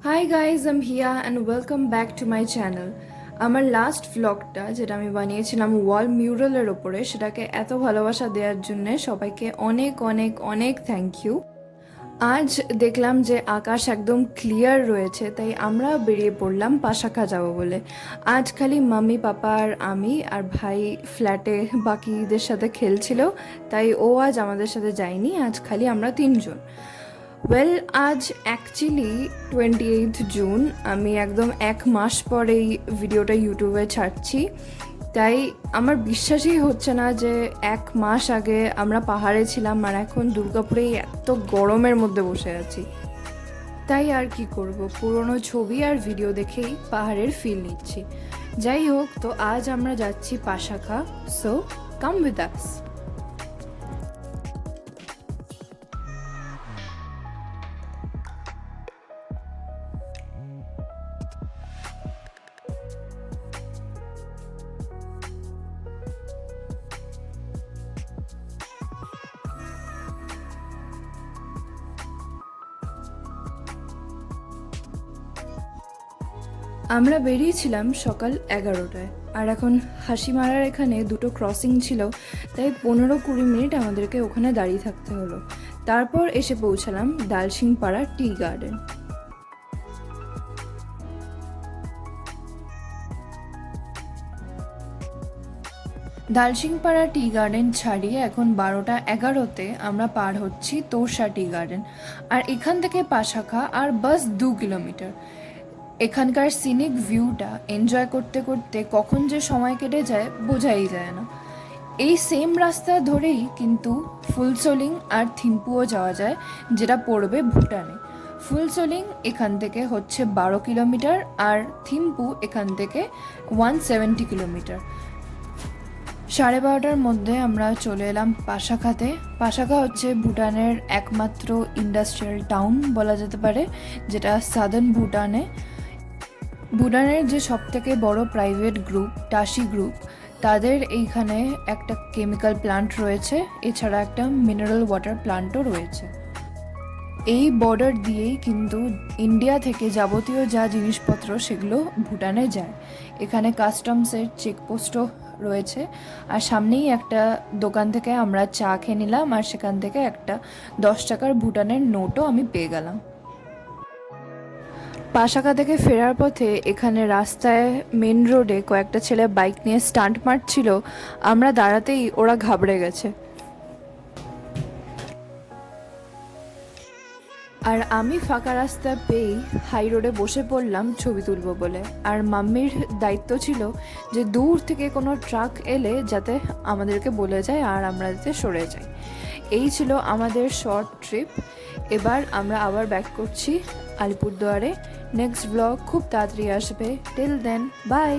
High guys, I'm Hiya and welcome back to my channel. আমার last ভ্লগটা যেটা আমি বানিয়েছিলাম ওয়াল মিউরালের ওপরে, সেটাকে এত ভালোবাসা দেওয়ার জন্যে সবাইকে অনেক অনেক অনেক থ্যাংক ইউ। আজ দেখলাম যে আকাশ একদম ক্লিয়ার রয়েছে, তাই আমরা বেরিয়ে পড়লাম পাশাখা যাবো বলে। আজ খালি মাম্মি পাপা আর আমি আর ভাই ফ্ল্যাটে বাকিদের সাথে খেলছিল, তাই ও আজ আমাদের সাথে যায়নি। আজ খালি আমরা তিনজন। ওয়েল, আজ অ্যাকচুয়ালি 28 জুন। আমি একদম 1 মাস পর এই ভিডিওটা ইউটিউবে ছাড়ছি, তাই আমার বিশ্বাসই হচ্ছে না যে 1 মাস আগে আমরা পাহাড়ে ছিলাম আর এখন দুর্গাপুরে এত গরমের মধ্যে বসে আছি। তাই আর কি করব, পুরনো ছবি আর ভিডিও দেখেই পাহাড়ের ফিল নিচ্ছি। যাই হোক, তো আজ আমরা যাচ্ছি পাশাখা, সো কাম উইথ আস। আমরা বেরিয়েছিলাম সকাল 11টায়, আর এখন হাসিমারার এখানে দুটো ক্রসিং ছিল, তাই 15-20 মিনিট আমাদেরকে ওখানে দাঁড়িয়ে থাকতে হলো। তারপর এসে পৌঁছালাম ডালসিংপাড়া টি গার্ডেন। ডালসিংপাড়া টি গার্ডেন ছাড়িয়ে এখন 12টা 11তে আমরা পার হচ্ছি তোরসা টি গার্ডেন। আর এখান থেকে পাশাখা আর বাস 2 কিলোমিটার। এখানকার সিনিক ভিউটা এনজয় করতে করতে কখন যে সময় কেটে যায় বোঝাই যায় না। এই সেম রাস্তা ধরেই কিন্তু ফুলসোলিং আর থিম্পুও যাওয়া যায়, যেটা পড়বে ভুটানে। ফুলসোলিং এখান থেকে হচ্ছে 12 কিলোমিটার আর থিম্পু এখান থেকে 170 কিলোমিটার। 12:30টার মধ্যে আমরা চলে এলাম পাশাখাতে। পাশাখা হচ্ছে ভুটানের একমাত্র ইন্ডাস্ট্রিয়াল টাউন বলা যেতে পারে, যেটা সাদার্ন ভুটানে। ভুটানের যে সবথেকে বড় প্রাইভেট গ্রুপ টাসি গ্রুপ, তাদের এইখানে একটা কেমিক্যাল প্ল্যান্ট রয়েছে, এছাড়া একটা মিনারেল ওয়াটার প্ল্যান্টও রয়েছে। এই বর্ডার দিয়েই কিন্তু ইন্ডিয়া থেকে যাবতীয় যা জিনিসপত্র সেগুলো ভুটানে যায়। এখানে কাস্টমসের চেকপোস্টও রয়েছে। আর সামনেই একটা দোকান থেকে আমরা চা খেয়ে নিলাম, আর সেখান থেকে একটা 10 টাকার ভুটানের নোটও আমি পেয়ে গেলাম। পাশাখা থেকে ফেরার পথে এখানে রাস্তায় মেন রোডে কয়েকটা ছেলে বাইক নিয়ে স্টান্ট মারছিল। আমরা দাঁড়াতেই ওরা ঘাবড়ে গেছে। আর আমি ফাঁকা রাস্তা পেয়েই হাই রোডে বসে পড়লাম ছবি তুলবো বলে। আর মাম্মির দায়িত্ব ছিল যে দূর থেকে কোনো ট্রাক এলে যাতে আমাদেরকে বলে যায় আর আমরা যাতে সরে যাই। এই ছিল আমাদের শর্ট ট্রিপ। এবার আমরা আবার ব্যাক করছি আলিপুরদুয়ারে। নেক্সট ব্লগ খুব তাড়াতাড়ি আসবে। Till then, by.